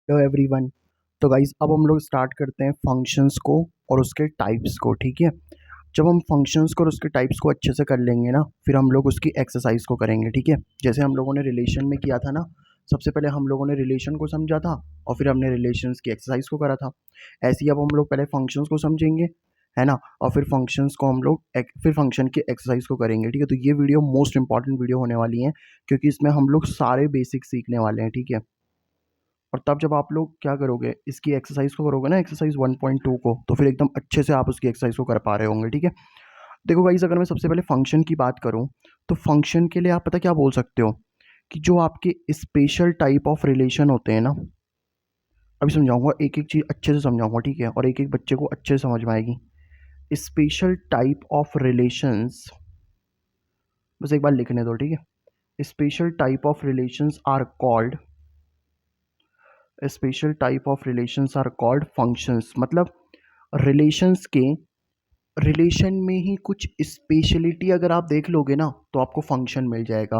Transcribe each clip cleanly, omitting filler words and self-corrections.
Hello everyone. तो guys अब हम लोग स्टार्ट करते हैं फंक्शंस को और उसके टाइप्स को। ठीक है, जब हम फंक्शंस को और उसके टाइप्स को अच्छे से कर लेंगे ना, फिर हम लोग उसकी एक्सरसाइज को करेंगे। ठीक है, जैसे हम लोगों ने रिलेशन में किया था ना, सबसे पहले हम लोगों ने रिलेशन को समझा था और फिर हमने रिलेशंस की एक्सरसाइज को करा था। ऐसे ही अब हम लोग पहले फंक्शंस को समझेंगे, है ना, और फिर फंक्शंस को हम लोग फिर फंक्शन की एक्सरसाइज को करेंगे। ठीक है, तो ये वीडियो मोस्ट इंपॉर्टेंट वीडियो होने वाली है क्योंकि इसमें हम लोग सारे बेसिक सीखने वाले हैं। ठीक है, और तब जब आप लोग क्या करोगे, इसकी एक्सरसाइज को करोगे ना, एक्सरसाइज 1.2 को, तो फिर एकदम अच्छे से आप उसकी एक्सरसाइज को कर पा रहे होंगे। ठीक है, देखो गाइस, अगर मैं सबसे पहले फंक्शन की बात करूं, तो फंक्शन के लिए आप पता क्या बोल सकते हो कि जो आपके स्पेशल टाइप ऑफ रिलेशन होते हैं ना, अभी समझाऊंगा, एक एक चीज़ अच्छे से समझाऊंगा। ठीक है, और एक एक बच्चे को अच्छे से समझ में आएगी। स्पेशल टाइप ऑफ रिलेशंस, बस एक बार लिखने दो। ठीक है, special type of relations are called, special type of relations are called functions. मतलब रिलेशंस के, रिलेशन में ही कुछ स्पेशलिटी अगर आप देख लोगे ना, तो आपको फंक्शन मिल जाएगा।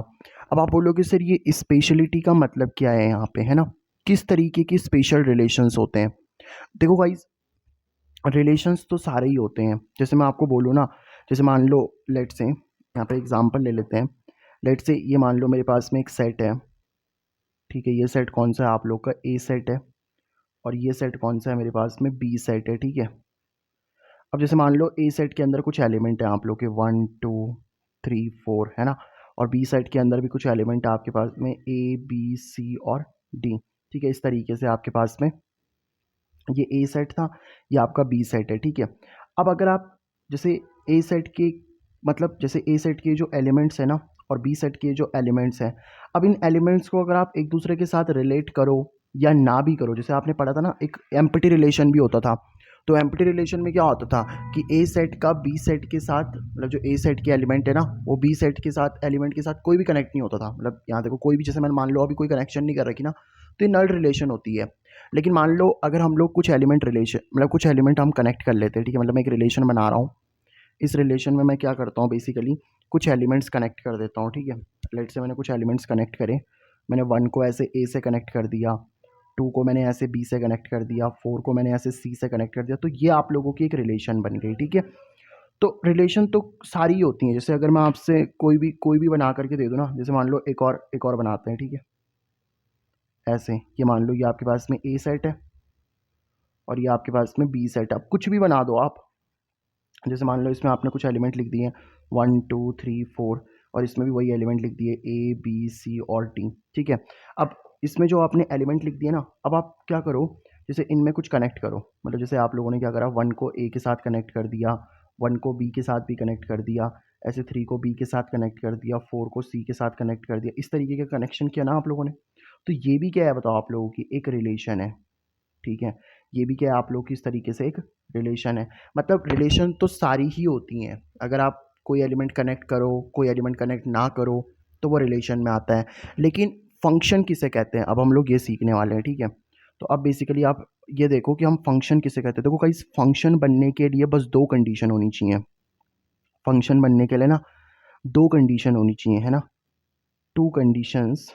अब आप बोलोगे सर ये स्पेशलिटी का मतलब क्या है यहाँ पे, है ना, किस तरीके की स्पेशल रिलेशंस होते हैं। देखो गाइज, रिलेशंस तो सारे ही होते हैं। जैसे मैं आपको बोलूँ ना, जैसे मान लो, लेट से यहाँ पे एग्जांपल ले लेते हैं। लेट से ये मान लो मेरे पास में एक सेट है। ठीक है, ये सेट कौन सा है, आप लोग का ए सेट है, और ये सेट कौन सा है, मेरे पास में बी सेट है। ठीक है, अब जैसे मान लो ए सेट के अंदर कुछ एलिमेंट है आप लोग के 1 2 3 4, है ना, और बी सेट के अंदर भी कुछ एलिमेंट है आपके पास में A B C और D। ठीक है, इस तरीके से आपके पास में ये ए सेट था, ये आपका बी सेट है। ठीक है, अब अगर आप जैसे ए सेट के, मतलब जैसे ए सेट के जो एलिमेंट्स हैं ना, और बी सेट के जो एलिमेंट्स हैं, अब इन एलिमेंट्स को अगर आप एक दूसरे के साथ रिलेट करो या ना भी करो, जैसे आपने पढ़ा था ना, एक एम्प्टी रिलेशन भी होता था। तो एम्प्टी रिलेशन में क्या होता था कि ए सेट का बी सेट के साथ, मतलब जो ए सेट के एलिमेंट है ना, वो बी सेट के साथ एलिमेंट के साथ कोई भी कनेक्ट नहीं होता था। मतलब यहाँ देखो, कोई भी, जैसे मैंने मान लो अभी कोई कनेक्शन नहीं कर रखी ना, तो ये नल रिलेशन होती है। लेकिन मान लो अगर हम लोग कुछ एलिमेंट रिलेशन, मतलब कुछ एलिमेंट हम कनेक्ट कर लेते हैं। ठीक है, मतलब मैं एक रिलेशन बना रहा हूँ, इस रिलेशन में मैं क्या करता हूँ, बेसिकली कुछ एलिमेंट्स कनेक्ट कर देता हूँ। ठीक है, लेट से मैंने कुछ एलिमेंट्स कनेक्ट करे, मैंने 1 को ऐसे ए से कनेक्ट कर दिया, 2 को मैंने ऐसे बी से कनेक्ट कर दिया, 4 को मैंने ऐसे सी से कनेक्ट कर दिया, तो ये आप लोगों की एक रिलेशन बन गई। ठीक है, तो रिलेशन तो सारी ही होती हैं। जैसे अगर मैं आपसे कोई भी बना करके दे दूँ ना, जैसे मान लो एक और बनाते हैं। ठीक है, ऐसे ये मान लो, ये आपके पास में ए सेट है और ये आपके पास में बी सेट है। अब कुछ भी बना दो आप, जैसे मान लो इसमें आपने कुछ एलिमेंट लिख दिए 1 2 3 4, और इसमें भी वही एलिमेंट लिख दिए A B C और D। ठीक है, अब इसमें जो आपने एलिमेंट लिख दिए ना, अब आप क्या करो, जैसे इनमें कुछ कनेक्ट करो। मतलब जैसे आप लोगों ने क्या करा, 1 को A के साथ कनेक्ट कर दिया, 1 को B के साथ भी कनेक्ट कर दिया, ऐसे 3 को B के साथ कनेक्ट कर दिया, 4 को C के साथ कनेक्ट कर दिया, इस तरीके का कनेक्शन किया ना आप लोगों ने। तो ये भी क्या है बताओ, आप लोगों की एक रिलेशन है। ठीक है, ये भी क्या है, आप लोग की इस तरीके से एक रिलेशन है। मतलब रिलेशन तो सारी ही होती हैं, अगर आप कोई एलिमेंट कनेक्ट करो, कोई एलिमेंट कनेक्ट ना करो, तो वो रिलेशन में आता है। लेकिन फंक्शन किसे कहते हैं, अब हम लोग ये सीखने वाले हैं। ठीक है, तो अब बेसिकली आप ये देखो कि हम फंक्शन किसे कहते हैं। देखो गाइस, फंक्शन बनने के लिए बस दो कंडीशन होनी चाहिए। फंक्शन बनने के लिए ना दो कंडीशन होनी चाहिए, है ना, to conditions,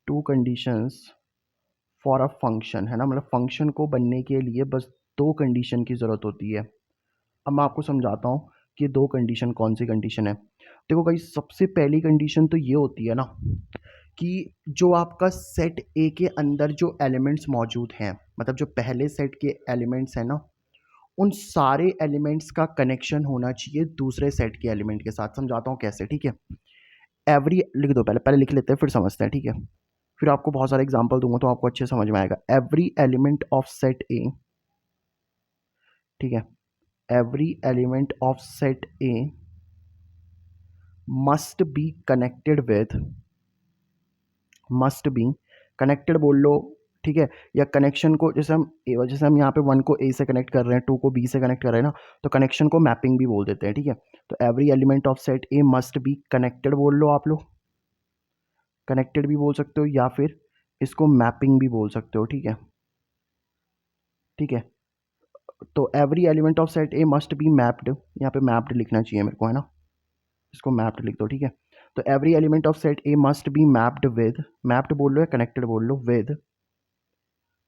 to conditions for a function, है ना, मतलब फंक्शन को बनने के लिए बस दो कंडीशन की ज़रूरत होती है। अब मैं आपको समझाता हूँ कि दो कंडीशन कौन सी कंडीशन है। देखो भाई, सबसे पहली कंडीशन तो ये होती है ना कि जो आपका सेट ए के अंदर जो एलिमेंट्स मौजूद हैं, मतलब जो पहले सेट के एलिमेंट्स हैं ना, उन सारे एलिमेंट्स का कनेक्शन होना चाहिए दूसरे सेट के एलिमेंट के साथ। समझाता हूँ कैसे। ठीक है, एवरी लिख दो, पहले पहले लिख लेते हैं फिर समझते हैं। ठीक है, फिर आपको बहुत सारे एग्जांपल दूंगा तो आपको अच्छे समझ में आएगा। एवरी एलिमेंट ऑफ सेट ए, ठीक है, every element of set A must be connected with, must be connected बोल लो। ठीक है, या कनेक्शन को, जैसे हम यहाँ पे 1 को A से कनेक्ट कर रहे हैं, 2 को B से कनेक्ट कर रहे हैं ना, तो कनेक्शन को मैपिंग भी बोल देते हैं। ठीक है, तो every element of set A must be connected बोल लो आप लोग, कनेक्टेड भी बोल सकते हो या फिर इसको मैपिंग भी बोल सकते हो। ठीक है, ठीक है, तो every element of set A must be mapped, यहाँ पे मैप्ड लिखना चाहिए मेरे को, है ना, इसको मैप्ड लिख दो। ठीक है, तो every element of set A must be mapped with, mapped बोल लो या कनेक्टेड बोल लो, with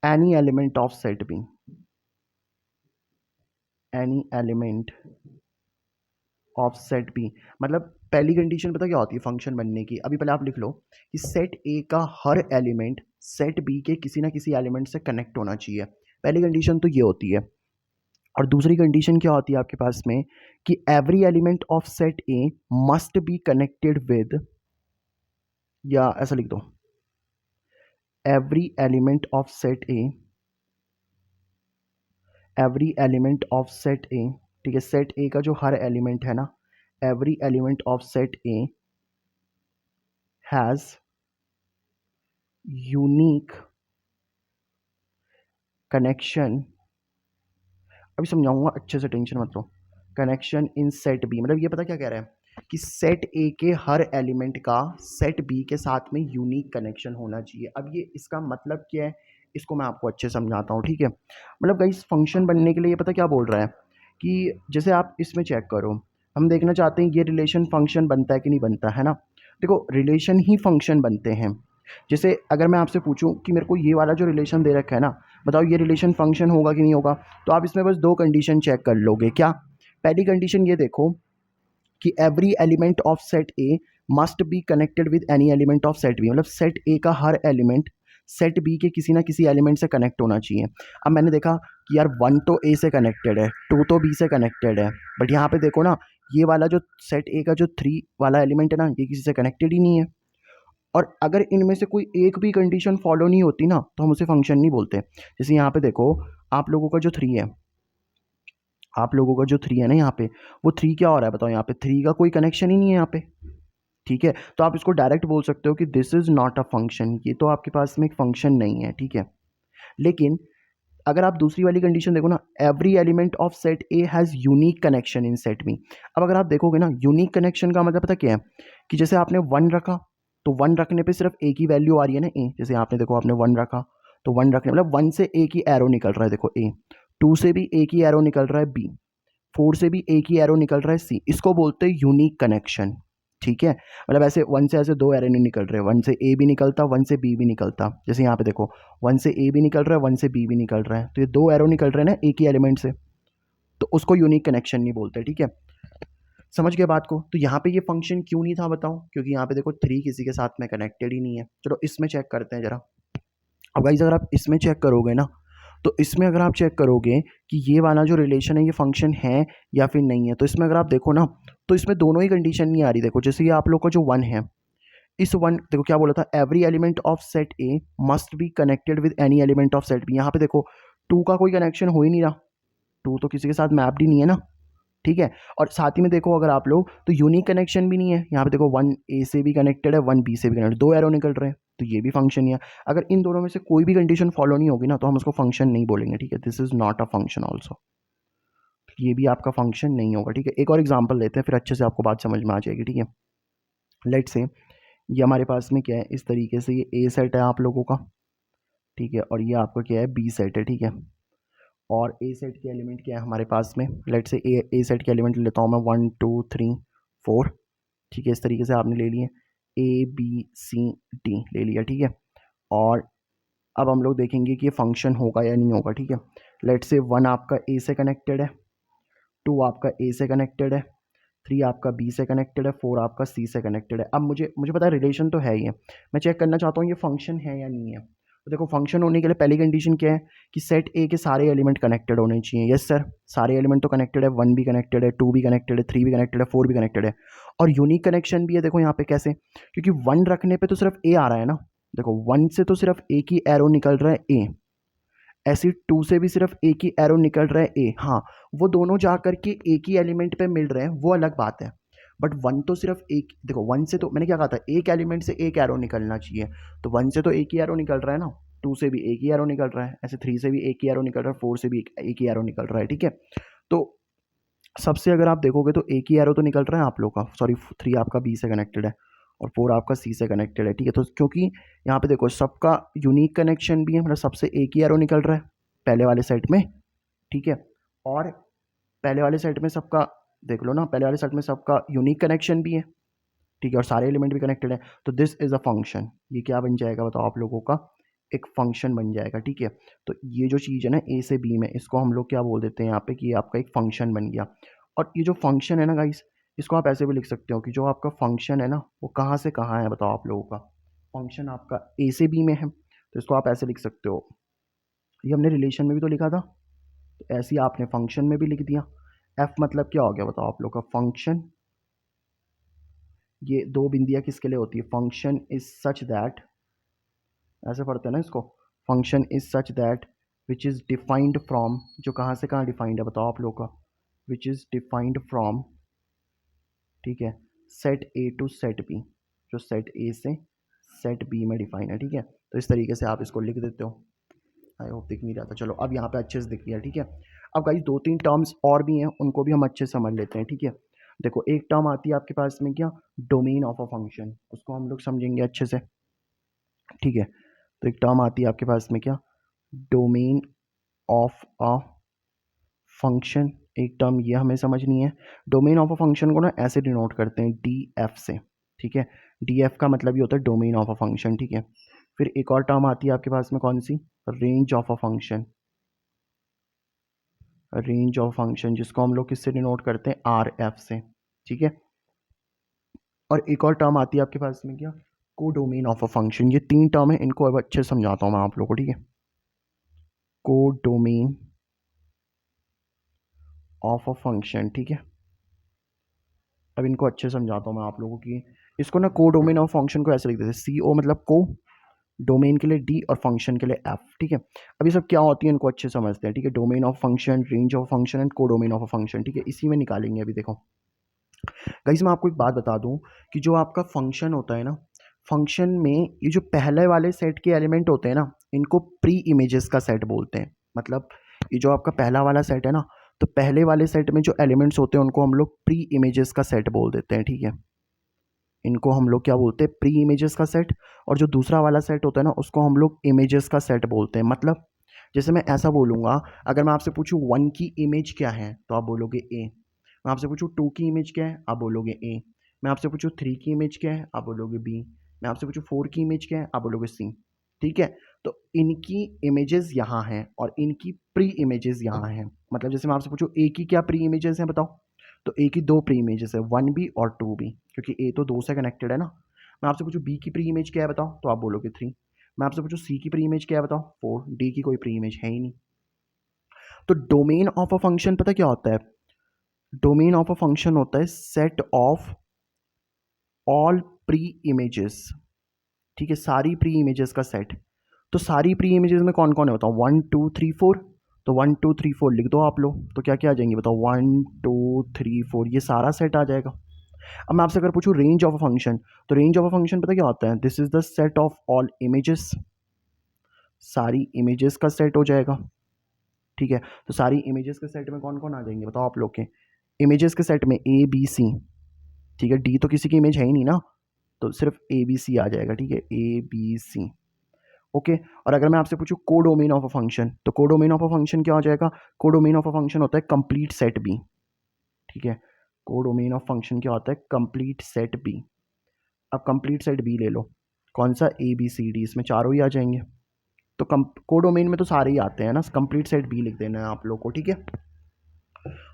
any element of set B, any element of set B. मतलब पहली कंडीशन पता क्या होती है फंक्शन बनने की, अभी पहले आप लिख लो कि सेट ए का हर एलिमेंट सेट बी के किसी ना किसी एलिमेंट से कनेक्ट होना चाहिए। पहली कंडीशन तो ये होती है। और दूसरी कंडीशन क्या होती है आपके पास में कि every element of set A must be connected with, या ऐसा लिख दो, every element of set A, every element of set ए, ठीक है, सेट ए का जो हर एलिमेंट है ना, every element of set A has unique connection, अभी समझाऊंगा अच्छे से, टेंशन मत लो। कनेक्शन इन सेट बी, मतलब ये पता क्या कह रहा है कि सेट ए के हर एलिमेंट का सेट बी के साथ में यूनिक कनेक्शन होना चाहिए। अब ये इसका मतलब क्या है, इसको मैं आपको अच्छे से समझाता हूँ, ठीक है। मतलब गाइस फंक्शन बनने के लिए ये पता क्या बोल रहा है कि जैसे आप इसमें चेक करो, हम देखना चाहते हैं ये रिलेशन फंक्शन बनता है कि नहीं बनता है ना। देखो रिलेशन ही फंक्शन बनते हैं। जैसे अगर मैं आपसे पूछूं कि मेरे को ये वाला जो रिलेशन दे रखा है ना, बताओ ये रिलेशन फंक्शन होगा कि नहीं होगा, तो आप इसमें बस दो कंडीशन चेक कर लोगे। क्या? पहली कंडीशन ये देखो कि every element of set A must be connected with any element of set B, मतलब सेट ए का हर एलिमेंट सेट बी के किसी ना किसी एलिमेंट से कनेक्ट होना चाहिए। अब मैंने देखा कि यार 1 तो ए से कनेक्टेड है, 2 तो बी से कनेक्टेड है, बट यहाँ पे देखो ना ये वाला जो सेट ए का जो 3 वाला एलिमेंट है ना, ये किसी से कनेक्टेड ही नहीं है। और अगर इनमें से कोई एक भी कंडीशन फॉलो नहीं होती ना, तो हम उसे फंक्शन नहीं बोलते। जैसे यहाँ पे देखो आप लोगों का जो 3 है, आप लोगों का जो 3 है ना यहाँ पे, वो 3 क्या हो रहा है बताओ, यहाँ पे 3 का कोई कनेक्शन ही नहीं है यहाँ पे, ठीक है। तो आप इसको डायरेक्ट बोल सकते हो कि this is not a function, ये तो आपके पास में एक फंक्शन नहीं है, ठीक है। लेकिन अगर आप दूसरी वाली कंडीशन देखो ना, every element of set A has unique connection in set B. अब अगर आप देखोगे ना, यूनिक कनेक्शन का मतलब पता क्या है कि जैसे आपने 1 रखा, तो 1 रखने पे सिर्फ एक ही वैल्यू आ रही है ना ए, जैसे आपने देखो आपने 1 रखा, तो 1 रखने मतलब 1 से एक ही एरो निकल रहा है, देखो ए, 2 से भी एक ही एरो निकल रहा है बी, 4 से भी एक ही एरो निकल रहा है सी, इसको बोलते हैं यूनिक कनेक्शन, ठीक है। मतलब ऐसे 1 से ऐसे 2 एरो नहीं निकल रहे, 1 से ए भी निकलता, 1 से बी भी निकलता। जैसे यहाँ पे देखो 1 से ए भी निकल रहा है, 1 से बी भी निकल रहा है, तो ये 2 एरो निकल रहे हैं ना एक ही एलिमेंट से, तो उसको यूनिक कनेक्शन नहीं बोलते, ठीक है। समझ गए बात को? तो यहाँ पे ये फंक्शन क्यों नहीं था बताओ, क्योंकि यहाँ पे देखो 3 किसी के साथ में कनेक्टेड ही नहीं है। चलो इसमें चेक करते हैं जरा। अब गाइस अगर आप इसमें चेक करोगे ना, तो इसमें अगर आप चेक करोगे कि ये वाला जो रिलेशन है ये फंक्शन है या फिर नहीं है, तो इसमें अगर आप देखो ना, तो इसमें दोनों ही कंडीशन नहीं आ रही। देखो जैसे ये आप लोग का जो 1 है, इस 1 देखो क्या बोला था, every element of set A must be connected with any element of set B. यहाँ पे देखो 2 का कोई कनेक्शन हो ही नहीं रहा, 2 तो किसी के साथ मैप्ड ही नहीं है ना, ठीक है। और साथ ही में देखो अगर आप लोग तो यूनिक कनेक्शन भी नहीं है, यहाँ पे देखो 1 ए से भी कनेक्टेड है, 1 बी से भी कनेक्टेड, 2 एरो निकल रहे हैं, तो ये भी फंक्शन नहीं है। अगर इन दोनों में से कोई भी कंडीशन फॉलो नहीं होगी ना, तो हम उसको फंक्शन नहीं बोलेंगे, ठीक है। This is not a function also, ये भी आपका फंक्शन नहीं होगा, ठीक है। एक और एग्जाम्पल लेते हैं, फिर अच्छे से आपको बात समझ में आ जाएगी, ठीक है। लेट से ये हमारे पास में क्या है, इस तरीके से ये ए सेट है आप लोगों का, ठीक है, और ये आपका क्या है, बी सेट है, ठीक है। और ए सेट के एलिमेंट क्या है हमारे पास में, लेट से ए सेट के एलिमेंट लेता हूँ मैं 1 2 3 4, ठीक है। इस तरीके से आपने ले लिए, ए बी सी डी ले लिया, ठीक है। और अब हम लोग देखेंगे कि ये फंक्शन होगा या नहीं होगा, ठीक है। लेट से 1 आपका ए से कनेक्टेड है, 2 आपका ए से कनेक्टेड है, 3 आपका बी से कनेक्टेड है, 4 आपका सी से कनेक्टेड है। अब मुझे मुझे पता है रिलेशन तो है ही है, मैं चेक करना चाहता हूँ ये फंक्शन है या नहीं है। तो देखो फंक्शन होने के लिए पहली कंडीशन क्या है कि सेट ए के सारे एलिमेंट कनेक्टेड होने चाहिए। यस सर, सारे एलिमेंट तो कनेक्टेड है, 1 भी कनेक्टेड है, 2 भी कनेक्टेड है, 3 भी कनेक्टेड है, 4 भी कनेक्टेड है। और यूनिक कनेक्शन भी है। देखो यहाँ पे कैसे, क्योंकि 1 रखने पे तो सिर्फ ए आ रहा है ना, देखो 1 से तो सिर्फ एक ही एरो निकल रहा है ए, ऐसी 2 से भी सिर्फ एक ही एरो निकल रहा है ए, हाँ वो दोनों जा करके एक ही एलिमेंट पे मिल रहे हैं, वो अलग बात है। बट 1 तो सिर्फ एक, देखो 1 से तो मैंने क्या कहा था, एक एलिमेंट से एक एरो निकलना चाहिए, तो 1 से तो एक ही एरो निकल रहा है ना, 2 से भी एक ही एरो निकल रहा है, ऐसे 3 से भी एक ही एरो निकल रहा है, 4 से भी एक ही एरो निकल रहा है, ठीक है। तो सबसे अगर आप देखोगे तो एक ही एरो तो निकल रहा है आप लोग का, सॉरी 3 आपका बी से कनेक्टेड है और 4 आपका सी से कनेक्टेड है, ठीक है। तो क्योंकि यहाँ पे देखो सबका यूनिक कनेक्शन भी है, मतलब सबसे एक ही एरो निकल रहा है पहले वाले सेट में, ठीक है। और पहले वाले सेट में सबका देख लो ना, पहले वाले सेट में सबका यूनिक कनेक्शन भी है, ठीक है, और सारे एलिमेंट भी कनेक्टेड है, तो दिस इज़ अ फंक्शन। ये क्या बन जाएगा बताओ आप लोगों का, एक फंक्शन बन जाएगा। ठीक है, तो ये जो चीज़ है ना ए से बी में, इसको हम लोग क्या बोल देते हैं यहाँ पे कि ये आपका एक फंक्शन बन गया। और ये जो फंक्शन है ना गाइस, इसको आप ऐसे भी लिख सकते हो कि जो आपका फंक्शन है ना वो कहाँ से कहाँ है बताओ आप लोगों का। फंक्शन आपका ए से बी में है, तो इसको आप ऐसे लिख सकते हो, ये हमने रिलेशन में भी तो लिखा था, तो ऐसे ही आपने फंक्शन में भी लिख दिया। एफ मतलब क्या हो गया बताओ आप लोग का, फंक्शन, ये दो बिंदियाँ किसके लिए होती है, फंक्शन इज सच दैट, ऐसे पढ़ते हैं ना इसको, function is such that which is defined from, जो कहाँ से कहाँ डिफाइंड है बताओ आप लोग का, विच इज़ डिफाइंड फ्रॉम, ठीक है, set A to set B, जो सेट ए से सेट बी में डिफाइन है। ठीक है, तो इस तरीके से आप इसको लिख देते हो। आई होप दिख नहीं रहा था, चलो अब यहाँ पे अच्छे से दिख गया। ठीक है, अब गाइस दो तीन टर्म्स और भी हैं, उनको भी हम अच्छे से समझ लेते हैं। ठीक है, देखो एक टर्म आती है आपके पास में क्या, डोमेन ऑफ अ फंक्शन, उसको हम लोग समझेंगे अच्छे से। ठीक है, तो एक टर्म आती है आपके पास में क्या, डोमेन ऑफ अ फंक्शन, एक टर्म ये हमें समझनी है। डोमेन ऑफ अ फंक्शन को ना ऐसे डिनोट करते हैं डी एफ से। ठीक है, डी एफ का मतलब ये होता है डोमेन ऑफ अ फंक्शन। ठीक है, फिर एक और टर्म आती है आपके पास में कौन सी, range of a function, range of function जिसको हम लोग किससे डिनोट करते हैं, आर एफ से। ठीक है, और एक और टर्म आती है आपके पास में क्या, को डोमेन ऑफ अ फंक्शन। ये तीन टर्म है, इनको अब अच्छे से समझाता हूँ मैं आप लोग को। ठीक है, को डोमेन ऑफ अ फंक्शन, ठीक है, अब इनको अच्छे से समझाता हूँ मैं आप लोगों की। इसको ना को डोमेन ऑफ फंक्शन को ऐसे लिख देते हैं, सी ओ मतलब को, डोमेन के लिए डी और फंक्शन के लिए एफ। ठीक है, अब ये सब क्या होती है इनको अच्छे से समझते हैं। ठीक है, domain of function, range of function and को डोमेन ऑफ अ फंक्शन। ठीक है, इसी में निकालेंगे अभी। देखो गाइस मैं आपको एक बात बता दूं कि जो आपका फंक्शन होता है ना, फंक्शन में ये जो पहले वाले सेट के एलिमेंट होते हैं ना, इनको प्री इमेजेस का सेट बोलते हैं। मतलब ये जो आपका पहला वाला सेट है ना, तो पहले वाले सेट में जो एलिमेंट्स होते हैं उनको हम लोग प्री इमेजेस का सेट बोल देते हैं। ठीक है, इनको हम लोग क्या बोलते हैं, प्री इमेजेस का सेट। और जो दूसरा वाला सेट होता है ना, उसको हम लोग इमेजेस का सेट बोलते हैं। मतलब जैसे मैं ऐसा बोलूँगा, अगर मैं आपसे पूछूँ 1 की इमेज क्या है तो आप बोलोगे ए, मैं आपसे पूछूँ 2 की इमेज क्या है आप बोलोगे ए, मैं आपसे पूछूँ 3 की इमेज क्या है आप बोलोगे बी, मैं आपसे पूछूँ 4 की इमेज क्या है आप बोलोगे सी। ठीक है, तो इनकी इमेजेस यहाँ हैं और इनकी प्री इमेजेस यहाँ हैं। मतलब जैसे मैं आपसे पूछूँ ए की क्या प्री इमेजेस हैं बताओ, तो ए की दो प्री इमेजेस है, 1 बी और 2 बी, क्योंकि ए तो 2 से कनेक्टेड है ना। मैं आपसे पूछूँ बी की प्री इमेज क्या है बताओ, तो आप बोलोगे 3। मैं आपसे पूछूँ सी की प्री इमेज क्या है बताओ, 4। डी की कोई प्री इमेज है ही नहीं। तो डोमेन ऑफ अ फंक्शन पता क्या होता है, डोमेन ऑफ अ फंक्शन होता है set of all pre images. ठीक है, सारी प्री इमेजेस का सेट। तो सारी प्री इमेजेस में कौन कौन है बताओ, 1 2 3 4। तो 1 2 3 4 लिख दो आप लोग, तो क्या क्या आ जाएंगे बताओ, 1 2 3 4, ये सारा सेट आ जाएगा। अब मैं आपसे अगर पूछूं रेंज ऑफ अ फंक्शन, तो रेंज ऑफ अ फंक्शन पता क्या होता है, this is the set of all images, सारी इमेजेस का सेट हो जाएगा। ठीक है, तो सारी इमेजेस के सेट में कौन कौन आ जाएंगे बताओ आप लोग के, इमेजेस के सेट में ए बी सी। ठीक है, डी तो किसी की इमेज है ही नहीं ना, तो सिर्फ ए बी सी आ जाएगा। ठीक है, ए बी सी। ओके, और अगर मैं आपसे पूछूं कोडोमेन ऑफ अ फंक्शन, तो कोडोमेन ऑफ अ फंक्शन क्या हो जाएगा, कोडोमेन ऑफ अ फंक्शन होता है कंप्लीट सेट बी। ठीक है, कोडोमेन ऑफ फंक्शन क्या होता है, कंप्लीट सेट बी। अब कंप्लीट सेट बी ले लो, कौन सा, ए बी सी डी, इसमें चारों ही आ जाएंगे। तो कोडोमेन में तो सारे ही आते हैं ना, कंप्लीट सेट बी लिख देना है आप लोग को। ठीक है,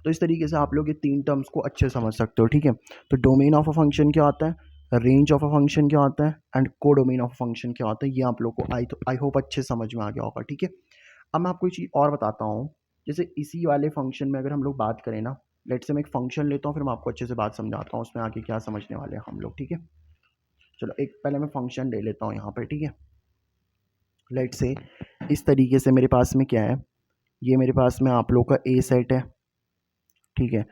तो इस तरीके से आप लोग ये तीन टर्म्स को अच्छे से समझ सकते हो। ठीक है, तो डोमेन ऑफ अ फंक्शन क्या होता है, रेंज ऑफ अ फंक्शन क्या होता है एंड कोडोमेन ऑफ फंक्शन क्या होता है, ये आप लोग को आई होप अच्छे समझ में आ गया होगा। ठीक है, अब मैं आपको एक चीज़ और बताता हूँ। जैसे इसी वाले फंक्शन में अगर हम लोग बात करें ना, लेट से मैं एक फंक्शन लेता हूँ, फिर मैं आपको अच्छे से बात समझाता हूँ उसमें आगे क्या समझने वाले हैं हम लोग। ठीक है, चलो एक पहले मैं फंक्शन ले लेता हूँ यहाँ पर। ठीक है, लेट से इस तरीके से मेरे पास में क्या है, ये मेरे पास में आप लोग का ए सेट है। ठीक है,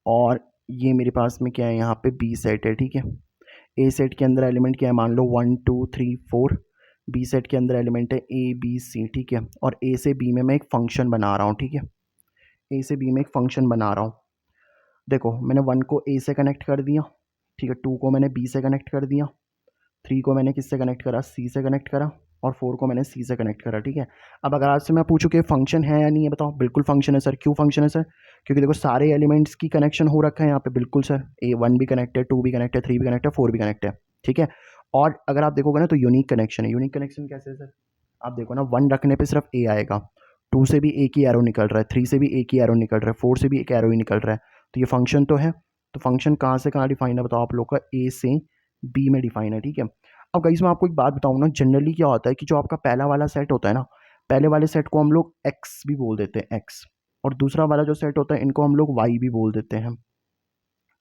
और ये मेरे पास में क्या है, यहाँ पे बी सेट है। ठीक है, ए सेट के अंदर एलिमेंट क्या है, मान लो 1 2 3 4। बी सेट के अंदर एलिमेंट है ए बी सी। ठीक है, और ए से बी में मैं एक फंक्शन बना रहा हूँ। ठीक है, ए से बी में एक फंक्शन बना रहा हूँ। देखो मैंने 1 को ए से कनेक्ट कर दिया, ठीक है, 2 को मैंने बी से कनेक्ट कर दिया, 3 को मैंने किससे कनेक्ट करा, सी से कनेक्ट करा, और 4 को मैंने सी से कनेक्ट करा, ठीक है। अब अगर आपसे मैं पूछूं कि फंक्शन है या नहीं है, बताओ। बिल्कुल फंक्शन है सर। क्यों फंक्शन है सर? क्योंकि देखो सारे एलिमेंट्स की कनेक्शन हो रखा है यहाँ पे, बिल्कुल सर। A1 भी कनेक्ट है, 2 भी कनेक्ट है, 3 भी कनेक्ट है, 4 भी कनेक्ट है, ठीक है। और अगर आप देखोगे ना तो यूनिक कनेक्शन है। यूनिक कनेक्शन कैसे है सर? आप देखो ना, 1 रखने पे सिर्फ A आएगा, 2 से भी एक ही एरो निकल रहा है, 3 से भी एक ही एरो निकल रहा है, 4 से भी एक एरो ही निकल रहा है, तो ये फंक्शन तो है। तो फंक्शन कहाँ से कहाँ डिफाइन है बताओ आप लोग का? A से B में डिफाइन है, ठीक है। अब गाइस मैं आपको एक बात बताऊँ ना, जनरली क्या होता है कि जो आपका पहला वाला सेट होता है ना, पहले वाले सेट को हम लोग एक्स भी बोल देते हैं, एक्स। और दूसरा वाला जो सेट होता है इनको हम लोग वाई भी बोल देते हैं,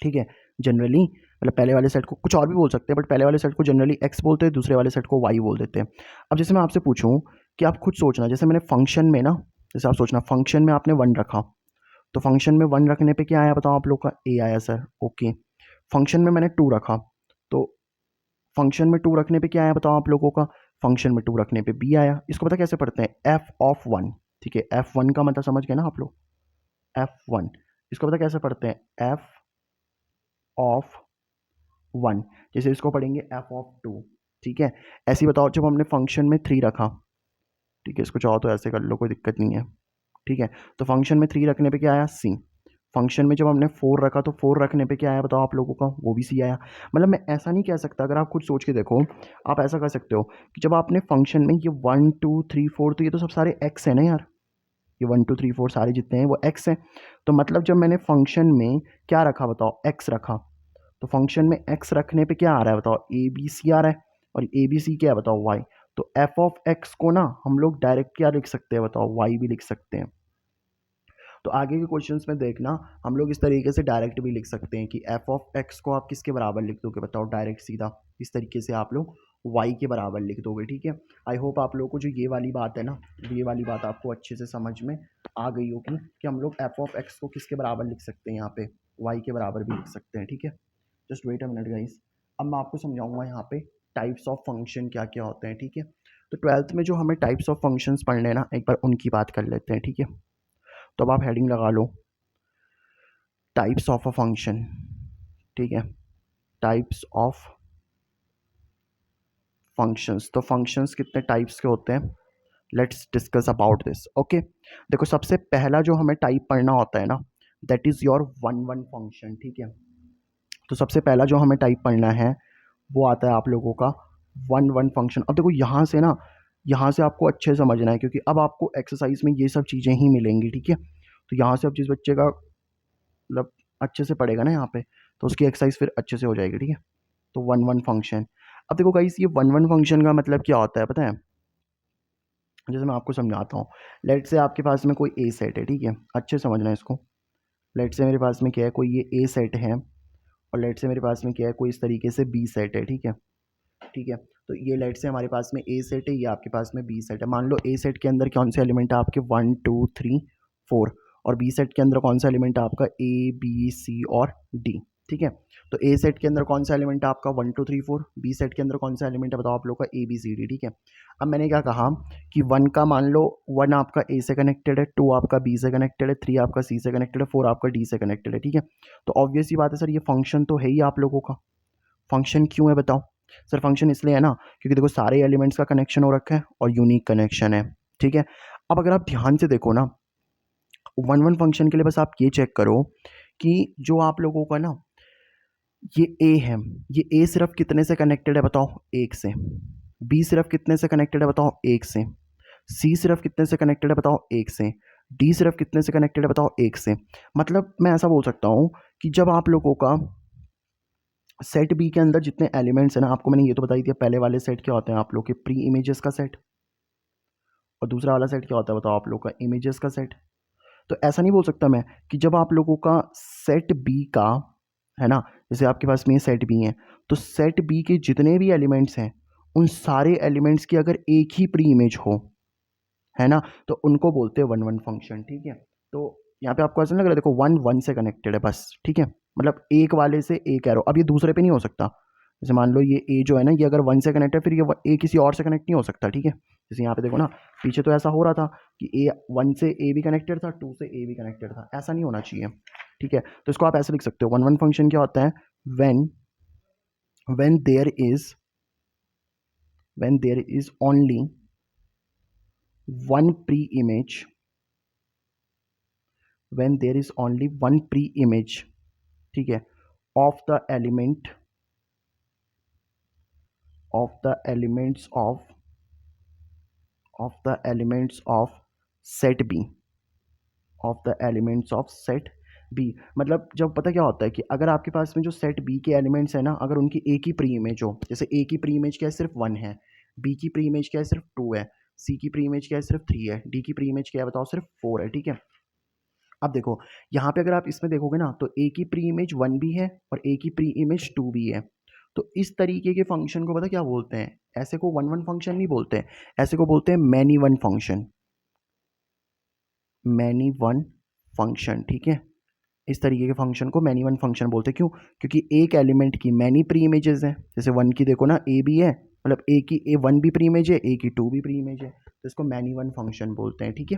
ठीक है। जनरली मतलब पहले वाले सेट को कुछ और भी बोल सकते हैं, बट पहले वाले सेट को जनरली एक्स बोलते हैं, दूसरे वाले सेट को वाई बोल देते हैं। अब जैसे मैं आपसे पूछूं कि आप खुद सोचना, जैसे मैंने फंक्शन में ना, जैसे आप सोचना फंक्शन में आपने 1 रखा, तो फंक्शन में 1 रखने पे क्या आया बताओ आप लोग का? A आया सर, ओके। फंक्शन में मैंने 2 रखा, तो फंक्शन में 2 रखने पे क्या आया बताओ आप लोगों का? फंक्शन में 2 रखने पे B आया। इसको पता कैसे पढ़ते हैं? f ऑफ 1, ठीक है। f1 का मतलब समझ गए ना आप लोग? f1, इसको पता कैसे पढ़ते हैं? f ऑफ 1, जैसे इसको पढ़ेंगे f ऑफ 2, ठीक है। ऐसे ही बताओ जब हमने फंक्शन में 3 रखा, ठीक है, इसको चाहो तो ऐसे कर लो, कोई दिक्कत नहीं है, ठीक है। तो फंक्शन में 3 रखने पे क्या आया? C। फंक्शन में जब हमने 4 रखा तो 4 रखने पे क्या आया बताओ आप लोगों का? वो भी C आया। मतलब मैं ऐसा नहीं कह सकता, अगर आप खुद सोच के देखो, आप ऐसा कर सकते हो कि जब आपने फंक्शन में ये 1 2 3 4, तो ये तो सब सारे x है ना यार, ये 1 2 3 4 सारे जितने हैं वो x हैं। तो मतलब जब मैंने फंक्शन में क्या रखा बताओ? x रखा, तो फंक्शन में x रखने पे क्या आ रहा है बताओ? ए बी सी आ रहा है। और ए बी सी क्या है बताओ? y। तो f ऑफ x को ना हम लोग डायरेक्ट क्या लिख सकते हैं बताओ? y भी लिख सकते हैं। तो आगे के क्वेश्चंस में देखना, हम लोग इस तरीके से डायरेक्ट भी लिख सकते हैं कि f ऑफ x को आप किसके बराबर लिख दोगे बताओ? डायरेक्ट सीधा इस तरीके से आप लोग y के बराबर लिख दोगे, ठीक है। आई होप आप लोगों को जो ये वाली बात है ना, ये वाली बात आपको अच्छे से समझ में आ गई होगी कि हम लोग f ऑफ x को किसके बराबर लिख सकते हैं, यहाँ पे y के बराबर भी लिख सकते हैं, ठीक है। Just wait a minute guys, अब मैं आपको समझाऊंगा यहाँ पे टाइप्स ऑफ फंक्शन क्या क्या होते हैं, ठीक है। तो 12th में जो हमें टाइप्स ऑफ फंक्शंस पढ़ने हैं ना, एक बार उनकी बात कर लेते हैं, ठीक है। तो अब आप हेडिंग लगा लो, टाइप्स ऑफ अ फंक्शन, ठीक है। टाइप्स ऑफ फंक्शंस, तो फंक्शंस कितने टाइप्स के होते हैं? Let's discuss about this, okay. देखो सबसे पहला जो हमें टाइप पढ़ना होता है ना, that is your one one function, ठीक है। तो सबसे पहला जो हमें टाइप पढ़ना है वो आता है आप लोगों का वन वन फंक्शन। अब देखो यहाँ से ना, यहाँ से आपको अच्छे से समझना है, क्योंकि अब आपको एक्सरसाइज में ये सब चीज़ें ही मिलेंगी, ठीक है। तो यहाँ से अब जिस बच्चे का मतलब अच्छे से पढ़ेगा ना यहाँ पे, तो उसकी एक्सरसाइज फिर अच्छे से हो जाएगी, ठीक है। तो वन वन फंक्शन, अब देखो गाइस ये वन वन फंक्शन का मतलब क्या होता है पता है? जैसे मैं आपको समझाता हूँ। लेट से आपके पास में कोई ए सेट है, ठीक है, अच्छे से समझना है इसको। लेट से मेरे पास में क्या है, कोई ये ए सेट है, और लेट से मेरे पास में क्या है, कोई इस तरीके से बी सेट है, ठीक है। ठीक है, तो ये लेट से हमारे पास में ए सेट है, ये आपके पास में बी सेट है। मान लो ए सेट के अंदर कौन से एलिमेंट है आपके? 1 2 3 4, और बी सेट के अंदर कौन सा एलिमेंट है आपका? ए बी सी और डी, ठीक है। तो ए सेट के अंदर कौन सा एलिमेंट है आपका? 1 2 3 4। बी सेट के अंदर कौन सा एलिमेंट है बताओ आप लोग का? ए बी सी डी, ठीक है। अब मैंने क्या कहा कि 1 का मान लो 1 आपका ए से कनेक्टेड है, 2 आपका बी से कनेक्टेड है, 3 आपका सी से कनेक्टेड है, 4 आपका डी से कनेक्टेड है, ठीक है। तो ऑब्वियस ही बात है सर, ये फंक्शन तो है ही आप लोगों का। फंक्शन क्यों है बताओ? सर फंक्शन इसलिए है ना क्योंकि देखो सारे एलिमेंट्स का कनेक्शन हो रखा है और यूनिक कनेक्शन है, ठीक है। अब अगर आप ध्यान से देखो ना, वन वन फंक्शन के लिए बस आप ये चेक करो कि जो आप लोगों का ना ये ए है, ये ए सिर्फ कितने से कनेक्टेड है बताओ? एक से। बी सिर्फ कितने से कनेक्टेड है बताओ? एक से। सी सिर्फ कितने से कनेक्टेड है बताओ? एक से। डी सिर्फ कितने से कनेक्टेड है बताओ? एक से। मतलब मैं ऐसा बोल सकता हूँ कि जब आप लोगों का सेट बी के अंदर जितने एलिमेंट्स हैं ना, आपको मैंने ये तो बता ही दिया, पहले वाले सेट क्या होते हैं आप लोग के? प्री इमेजेस का सेट। और दूसरा वाला सेट क्या होता है बताओ आप लोग का? इमेजेस का सेट। तो ऐसा नहीं बोल सकता मैं कि जब आप लोगों का सेट बी का है ना, जैसे आपके पास में सेट बी है, तो सेट बी के जितने भी एलिमेंट्स हैं उन सारे एलिमेंट्स की अगर एक ही प्री इमेज हो, है ना, तो उनको बोलते हैं वन वन फंक्शन, ठीक है। तो यहाँ पे आपको ऐसा नहीं लग रहा है? देखो वन वन से कनेक्टेड है बस, ठीक है। मतलब एक वाले से एक एरो, अब ये दूसरे पे नहीं हो सकता। जैसे मान लो ये ए जो है ना, ये अगर वन से कनेक्ट है, फिर ये ए किसी और से कनेक्ट नहीं हो सकता, ठीक है। जैसे यहाँ पे देखो ना, पीछे तो ऐसा हो रहा था कि ए वन से ए भी कनेक्टेड था, टू से ए भी कनेक्टेड था, ऐसा नहीं होना चाहिए, ठीक है। तो इसको आप ऐसे लिख सकते हो, वन वन फंक्शन क्या होता है? When when there is when there is only one pre-image, when there is only one pre-image, ठीक है, of the element, of the elements of the elements of set B, of the elements of set B. मतलब जब पता क्या होता है कि अगर आपके पास में जो सेट बी के एलिमेंट्स है ना, अगर उनकी एक ही प्री इमेज हो, जैसे ए की प्री इमेज क्या है, सिर्फ 1 है, बी की प्री इमेज क्या है, सिर्फ 2 है, सी की प्री इमेज क्या है, सिर्फ 3 है, डी की प्री इमेज क्या है बताओ, सिर्फ 4 है, ठीक है। अब देखो यहाँ पे अगर आप इसमें देखोगे ना, तो ए की प्री इमेज 1 भी है और ए की प्री इमेज 2 भी है। तो इस तरीके के फंक्शन को पता क्या बोलते हैं, ऐसे को वन वन फंक्शन नहीं बोलते हैं, ऐसे को बोलते हैं many one function, many one function, ठीक है। इस तरीके के फंक्शन को मैनी वन फंक्शन बोलते हैं। क्यों? क्योंकि एक एलिमेंट की मैनी प्री इमेजेस हैं, जैसे 1 की देखो ना, ए भी है, मतलब ए की ए 1 भी प्री इमेज है, ए की 2 भी प्री इमेज है, तो इसको मैनी वन फंक्शन बोलते हैं, ठीक है।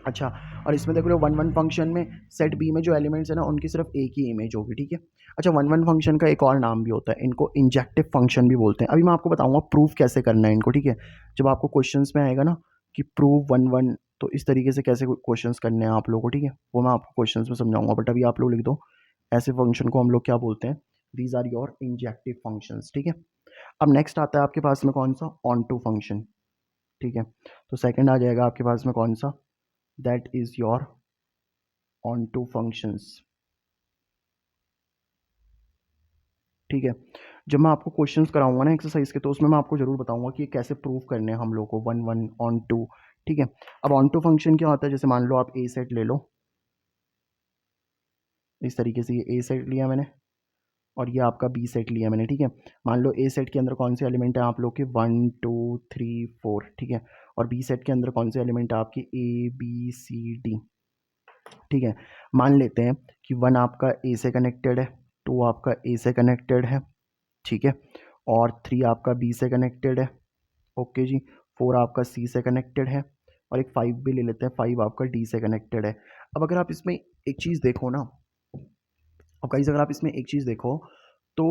अच्छा, और इसमें देखो वन वन फंक्शन में सेट बी में जो एलिमेंट्स है ना, उनकी सिर्फ एक ही इमेज होगी, ठीक है। अच्छा, वन वन फंक्शन का एक और नाम भी होता है, इनको इंजेक्टिव फंक्शन भी बोलते हैं। अभी मैं आपको बताऊंगा प्रूफ कैसे करना है इनको, ठीक है। जब आपको क्वेश्चंस में आएगा ना कि प्रूव वन वन, तो इस तरीके से कैसे क्वेश्चंस करने हैं आप लोगों को, ठीक है, वो मैं आपको क्वेश्चंस में समझाऊंगा। बट अभी आप लोग लिख दो, ऐसे फंक्शन को हम लोग क्या बोलते हैं, these are your injective functions, ठीक है। अब नेक्स्ट आता है आपके पास में कौन सा, ऑन टू फंक्शन, ठीक है। तो सेकंड आ जाएगा आपके पास में कौन सा, that is your onto functions, ठीक है। जब मैं आपको क्वेश्चंस कराऊंगा ना एक्सरसाइज के, तो उसमें मैं आपको जरूर बताऊंगा कि कैसे प्रूव करने हैं हम लोग को वन वन ऑन टू, ठीक है। अब ऑन टू फंक्शन क्या होता है, जैसे मान लो आप ए सेट ले लो, इस तरीके से ये ए सेट लिया मैंने और ये आपका बी सेट लिया मैंने, ठीक है। मान लो ए सेट के अंदर कौन से एलिमेंट है आप लोग के, 1 2 3 4, ठीक है। और बी सेट के अंदर कौन से एलिमेंट है आपके, ए बी सी डी, ठीक है। मान लेते हैं कि 1 आपका ए से कनेक्टेड है, 2 आपका ए से कनेक्टेड है, ठीक है, और 3 आपका बी से कनेक्टेड है, ओके जी, 4 आपका सी से कनेक्टेड है, और एक 5 भी ले लेते हैं, 5 आपका डी से कनेक्टेड है। अब अगर आप इसमें एक चीज़ देखो ना, अब गाइस अगर आप इसमें एक चीज़ देखो, तो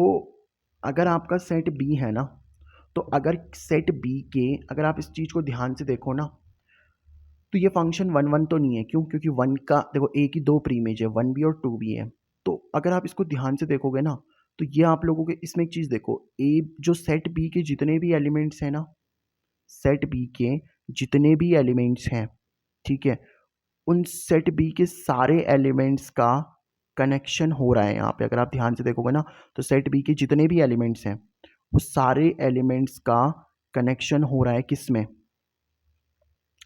अगर आपका सेट बी है ना, तो अगर सेट बी के, अगर आप इस चीज़ को ध्यान से देखो ना, तो ये फंक्शन वन वन तो नहीं है। क्यों? क्योंकि वन का देखो ए की 2 प्रीमेज है, 1 भी और 2 भी है। तो अगर आप इसको ध्यान से देखोगे ना, तो ये आप लोगों के इसमें एक चीज़ देखो, ए जो सेट बी के जितने भी एलिमेंट्स हैं ना, सेट बी के जितने भी एलिमेंट्स हैं, ठीक है, उन सेट बी के सारे एलिमेंट्स का कनेक्शन हो रहा है यहाँ पे। अगर आप ध्यान से देखोगे ना, तो सेट बी के जितने भी एलिमेंट्स हैं, वो सारे एलिमेंट्स का कनेक्शन हो रहा है किस में,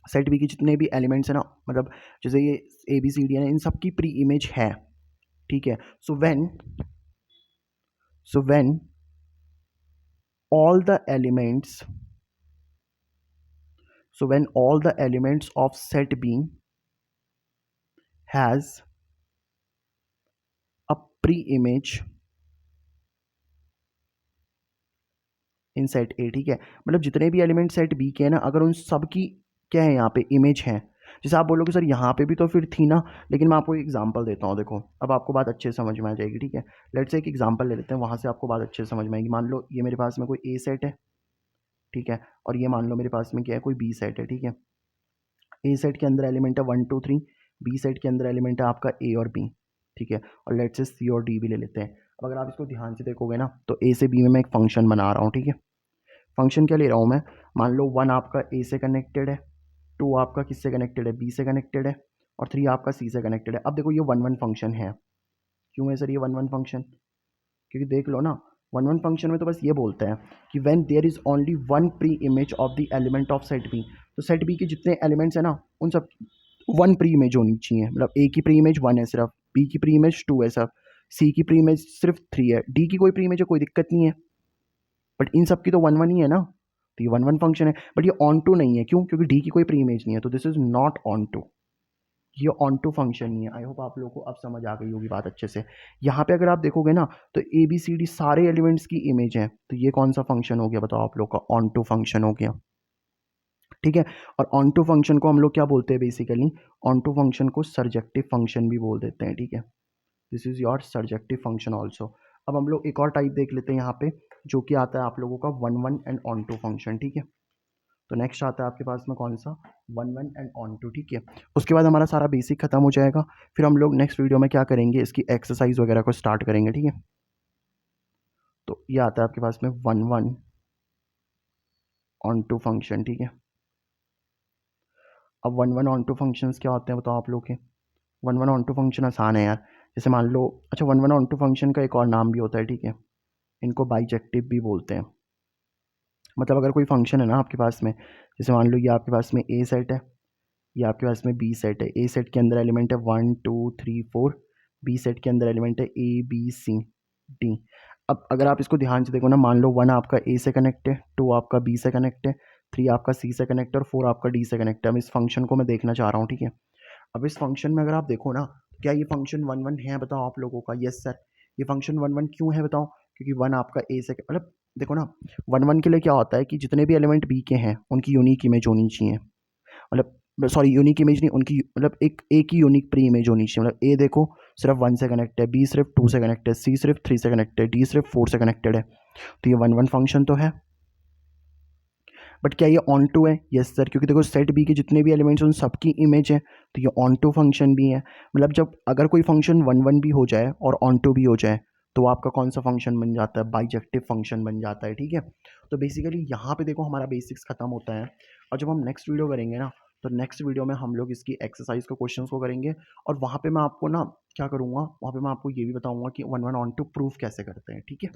सेट बी के जितने भी एलिमेंट्स हैं ना, मतलब जैसे ये ए बी सी डी है, इन सब की प्री इमेज है, ठीक है। So when all the elements, so when all the elements of set B has a pre-image in set ए, ठीक है, मतलब जितने भी एलिमेंट सेट बी के हैं ना, अगर उन सब की क्या है यहाँ पे इमेज है, जैसे आप बोलोगे सर यहाँ पे भी तो फिर थी ना, लेकिन मैं आपको एक एग्जांपल देता हूँ, देखो अब आपको बात अच्छे से समझ में आ जाएगी, ठीक है। लेट्स से एक एग्जांपल ले लेते हैं, वहाँ से आपको बात अच्छे से समझ में आएगी। मान लो ये मेरे पास में कोई ए सेट है, ठीक है, और ये मान लो मेरे पास में क्या है, कोई बी सेट है, ठीक है। ए सेट के अंदर एलिमेंट है 1 2 3, बी सेट के अंदर एलिमेंट है आपका ए और बी, ठीक है, और लेट्स से सी और डी भी ले लेते हैं। अब अगर आप इसको ध्यान से देखोगे ना, तो ए से बी में मैं एक फंक्शन बना रहा हूँ, ठीक है। फंक्शन क्या ले रहा हूँ मैं, मान लो 1 आपका ए से कनेक्टेड है, 2 आपका किससे कनेक्टेड है, बी से कनेक्टेड है, और 3 आपका सी से कनेक्टेड है। अब देखो ये वन वन फंक्शन है। क्यों है सर ये वन वन फंक्शन? क्योंकि देख लो ना, वन वन फंक्शन में तो बस ये बोलता है कि when there is only one pre image of the element of set B, तो सेट बी के जितने एलिमेंट्स हैं ना, उन सब वन प्री इमेज होनी चाहिए। मतलब ए की प्री इमेज 1 है सिर्फ, बी की प्री इमेज 2 है सिर्फ, सी की प्री इमेज सिर्फ 3 है, डी की कोई प्री इमेज है, कोई दिक्कत नहीं है, बट इन सब की तो वन वन ही है ना, तो ये वन वन फंक्शन है। बट ये ऑन टू नहीं है, क्यों? क्योंकि डी की कोई प्री इमेज नहीं है, तो this is not onto, ये ऑन टू फंक्शन नहीं है। आई होप आप लोगों को अब समझ आ गई होगी बात अच्छे से। यहाँ पे अगर आप देखोगे ना, तो ए बी सी डी सारे एलिमेंट्स की इमेज है, तो ये कौन सा फंक्शन हो गया बताओ आप लोग का, ऑन टू फंक्शन हो गया, ठीक है। और ऑन टू फंक्शन को हम लोग क्या बोलते हैं बेसिकली, ऑन टू फंक्शन को सर्जेक्टिव फंक्शन भी बोल देते हैं, ठीक है। This is your surjective function also. अब हम लोग एक और टाइप देख लेते हैं यहाँ पे, जो कि आता है आप लोगों का one one and onto function, ठीक है। तो नेक्स्ट आता है आपके पास में कौन सा, one one and onto, ठीक है। उसके बाद हमारा सारा बेसिक खत्म हो जाएगा, फिर हम लोग नेक्स्ट वीडियो में क्या करेंगे, इसकी एक्सरसाइज वगैरह को स्टार्ट करेंगे, ठीक है। तो ये आता है आपके पास में one one onto function, ठीक है। अब one one onto functions क्या होते हैं बताओ आप लोग के। One one onto function आसान है यार, जैसे मान लो, अच्छा one one onto function का एक और नाम भी होता है, ठीक है। इनको बाइजेक्टिव भी बोलते हैं। मतलब अगर कोई फंक्शन है ना आपके पास में, जैसे मान लो ये आपके पास में ए सेट है, ये आपके पास में बी सेट है। ए सेट के अंदर एलिमेंट है 1 2 3 4, बी सेट के अंदर एलिमेंट है ए बी सी डी। अब अगर आप इसको ध्यान से देखो ना, मान लो 1 आपका ए से कनेक्ट है, 2 आपका बी से कनेक्ट है, 3 आपका सी से कनेक्ट है और 4 आपका डी से कनेक्ट है। अब इस फंक्शन को मैं देखना चाह रहा हूँ, ठीक है। अब इस फंक्शन में अगर आप देखो ना, क्या ये फंक्शन वन वन है बताओ आप लोगों का। यस सर, ये फंक्शन वन वन क्यों है बताओ, क्योंकि वन आपका ए से, मतलब देखो ना, वन वन के लिए क्या होता है कि जितने भी एलिमेंट बी के हैं उनकी यूनिक इमेज होनी चाहिए, मतलब सॉरी यूनिक इमेज नहीं, उनकी मतलब एक ही यूनिक प्री इमेज होनी चाहिए। मतलब ए देखो सिर्फ 1 से कनेक्ट है, बी सिर्फ 2 से कनेक्ट है, सी सिर्फ 3 से कनेक्ट है, डी सिर्फ 4 से कनेक्टेड है। तो ये वन वन फंक्शन तो है, बट क्या ये ऑन टू है? यस सर, क्योंकि देखो सेट बी के जितने भी एलिमेंट्स उन सबकी इमेज है, तो ये ऑन टू फंक्शन भी है। मतलब जब अगर कोई फंक्शन वन वन भी हो जाए और ऑन टू भी हो जाए, तो आपका कौन सा फंक्शन बन जाता है, बाइजेक्टिव फंक्शन बन जाता है, ठीक है। तो बेसिकली यहाँ पे देखो हमारा बेसिक्स खत्म होता है, और जब हम नेक्स्ट वीडियो करेंगे ना, तो नेक्स्ट वीडियो में हम लोग इसकी एक्सरसाइज को, क्वेश्चंस को करेंगे, और वहाँ पे मैं आपको ना क्या करूँगा, वहाँ पे मैं आपको ये भी बताऊँगा कि one one onto proof कैसे करते हैं, ठीक है।